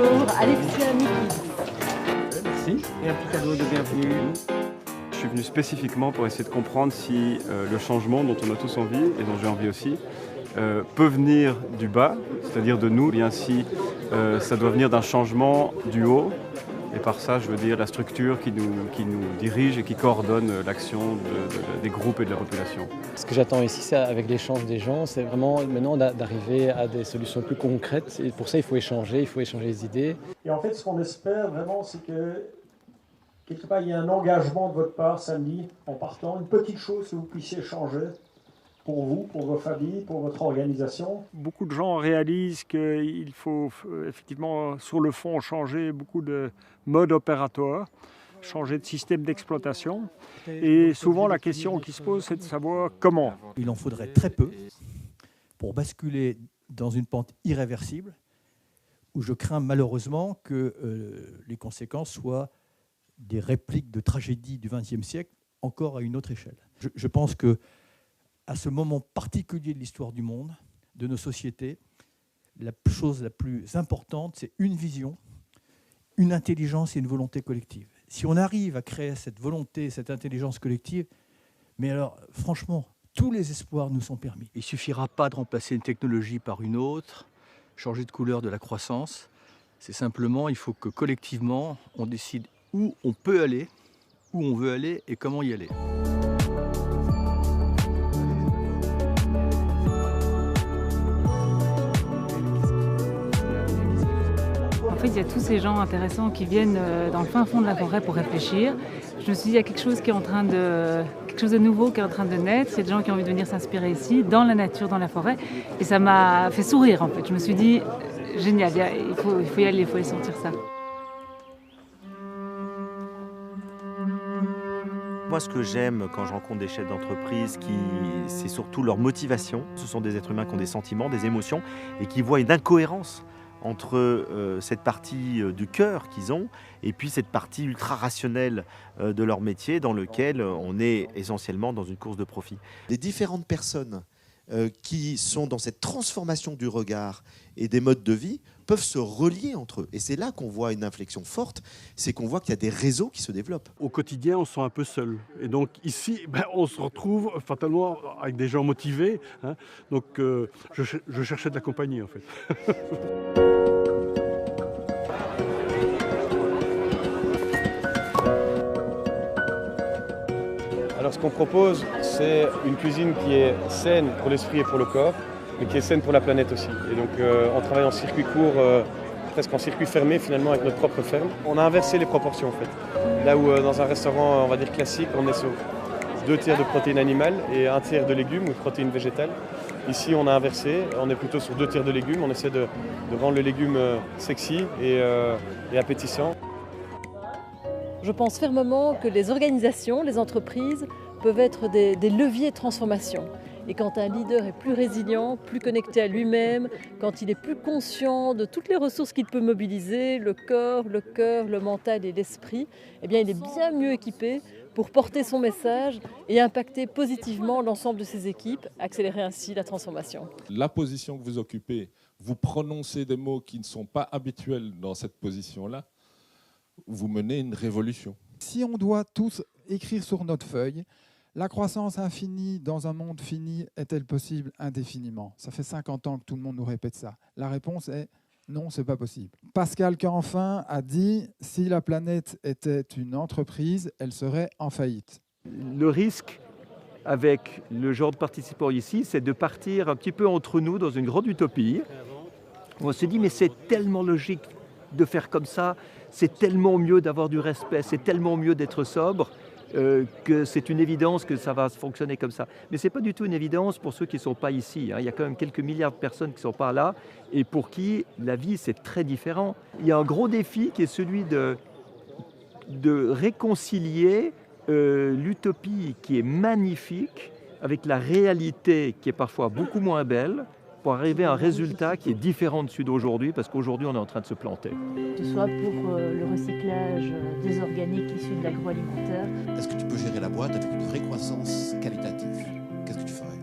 Bonjour, Alexia Miki. Merci. Et un petit cadeau de bienvenue. Je suis venu spécifiquement pour essayer de comprendre si le changement dont on a tous envie, et dont j'ai envie aussi, peut venir du bas, c'est-à-dire de nous, bien si ça doit venir d'un changement du haut. Et par ça, je veux dire la structure qui nous dirige et qui coordonne l'action des groupes et de la population. Ce que j'attends ici, c'est avec l'échange des gens, c'est vraiment maintenant d'arriver à des solutions plus concrètes. Et pour ça, il faut échanger les idées. Et en fait, ce qu'on espère vraiment, c'est que quelque part, il y a un engagement de votre part samedi en partant, une petite chose que vous puissiez changer pour vous, pour vos familles, pour votre organisation. Beaucoup de gens réalisent qu'il faut effectivement sur le fond changer beaucoup de modes opératoires, changer de système d'exploitation. Et souvent la question qui se pose, c'est de savoir comment. Il en faudrait très peu pour basculer dans une pente irréversible où je crains malheureusement que les conséquences soient des répliques de tragédies du XXe siècle encore à une autre échelle. Je pense que à ce moment particulier de l'histoire du monde, de nos sociétés, la chose la plus importante, c'est une vision, une intelligence et une volonté collective. Si on arrive à créer cette volonté, cette intelligence collective, mais alors franchement, tous les espoirs nous sont permis. Il ne suffira pas de remplacer une technologie par une autre, changer de couleur de la croissance. C'est simplement, il faut que collectivement, on décide où on peut aller, où on veut aller et comment y aller. En fait, il y a tous ces gens intéressants qui viennent dans le fin fond de la forêt pour réfléchir. Je me suis dit, il y a quelque chose de nouveau qui est en train de naître. Il y a des gens qui ont envie de venir s'inspirer ici, dans la nature, dans la forêt. Et ça m'a fait sourire, en fait. Je me suis dit, génial, il faut y aller, il faut aller sentir ça. Moi, ce que j'aime quand je rencontre des chefs d'entreprise, c'est surtout leur motivation. Ce sont des êtres humains qui ont des sentiments, des émotions, et qui voient une incohérence entre cette partie du cœur qu'ils ont et puis cette partie ultra rationnelle de leur métier dans lequel on est essentiellement dans une course de profit. Les différentes personnes qui sont dans cette transformation du regard et des modes de vie peuvent se relier entre eux. Et c'est là qu'on voit une inflexion forte, c'est qu'on voit qu'il y a des réseaux qui se développent. Au quotidien, on se sent un peu seul. Et donc ici, on se retrouve fatalement avec des gens motivés. Hein. Donc je cherchais de la compagnie en fait. Alors ce qu'on propose, c'est une cuisine qui est saine pour l'esprit et pour le corps, mais qui est saine pour la planète aussi. Et donc on travaille en circuit court, presque en circuit fermé finalement avec notre propre ferme. On a inversé les proportions en fait. Là où dans un restaurant, on va dire classique, on est sur 2 tiers de protéines animales et 1 tiers de légumes ou de protéines végétales. Ici on a inversé, on est plutôt sur 2 tiers de légumes, on essaie de rendre le légume sexy et appétissant. Je pense fermement que les organisations, les entreprises peuvent être des leviers de transformation. Et quand un leader est plus résilient, plus connecté à lui-même, quand il est plus conscient de toutes les ressources qu'il peut mobiliser, le corps, le cœur, le mental et l'esprit, eh bien il est bien mieux équipé pour porter son message et impacter positivement l'ensemble de ses équipes, accélérer ainsi la transformation. La position que vous occupez, vous prononcez des mots qui ne sont pas habituels dans cette position-là, vous menez une révolution. Si on doit tous écrire sur notre feuille, la croissance infinie dans un monde fini est-elle possible indéfiniment? Ça fait 50 ans que tout le monde nous répète ça. La réponse est non, c'est pas possible. Pascal Canfin a dit « Si la planète était une entreprise, elle serait en faillite ». Le risque avec le genre de participants ici, c'est de partir un petit peu entre nous dans une grande utopie. On se dit mais c'est tellement logique de faire comme ça, c'est tellement mieux d'avoir du respect, c'est tellement mieux d'être sobre que c'est une évidence que ça va fonctionner comme ça. Mais ce n'est pas du tout une évidence pour ceux qui ne sont pas ici. Hein. Il y a quand même quelques milliards de personnes qui ne sont pas là et pour qui la vie c'est très différent. Il y a un gros défi qui est celui de réconcilier l'utopie qui est magnifique avec la réalité qui est parfois beaucoup moins belle, pour arriver à un résultat qui est différent de celui d'aujourd'hui, parce qu'aujourd'hui, on est en train de se planter. Que ce soit pour le recyclage des organiques issus de l'agroalimentaire. Est-ce que tu peux gérer la boîte avec une vraie croissance qualitative? Qu'est-ce que tu ferais?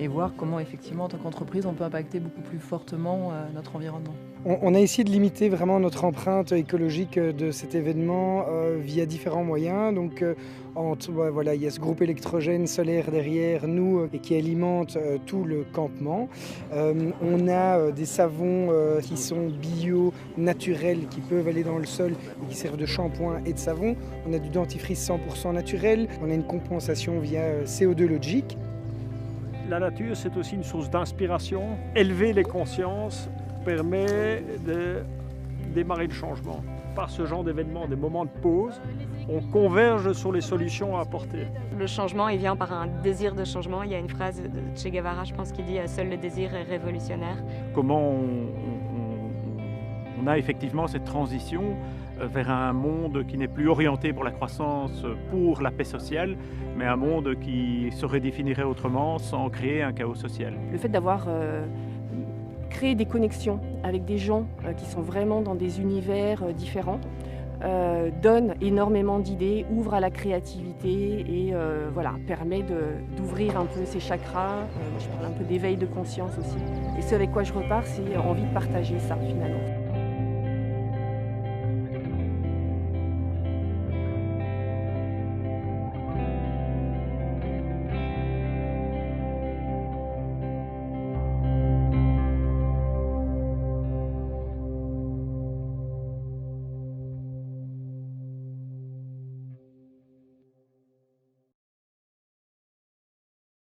et voir comment effectivement en tant qu'entreprise on peut impacter beaucoup plus fortement notre environnement. On a essayé de limiter vraiment notre empreinte écologique de cet événement via différents moyens. Donc, il y a ce groupe électrogène solaire derrière nous et qui alimente tout le campement. On a des savons qui sont bio, naturels, qui peuvent aller dans le sol et qui servent de shampoing et de savon. On a du dentifrice 100% naturel. On a une compensation via CO2 Logic. La nature, c'est aussi une source d'inspiration. Élever les consciences permet de démarrer le changement. Par ce genre d'événements, des moments de pause, on converge sur les solutions à apporter. Le changement, il vient par un désir de changement. Il y a une phrase de Che Guevara, je pense, qui dit « Seul le désir est révolutionnaire ». Comment on a effectivement cette transition vers un monde qui n'est plus orienté pour la croissance, pour la paix sociale, mais un monde qui se redéfinirait autrement sans créer un chaos social. Le fait d'avoir créé des connexions avec des gens qui sont vraiment dans des univers différents donne énormément d'idées, ouvre à la créativité et permet d'ouvrir un peu ses chakras. Je parle un peu d'éveil de conscience aussi. Et ce avec quoi je repars, c'est envie de partager ça finalement.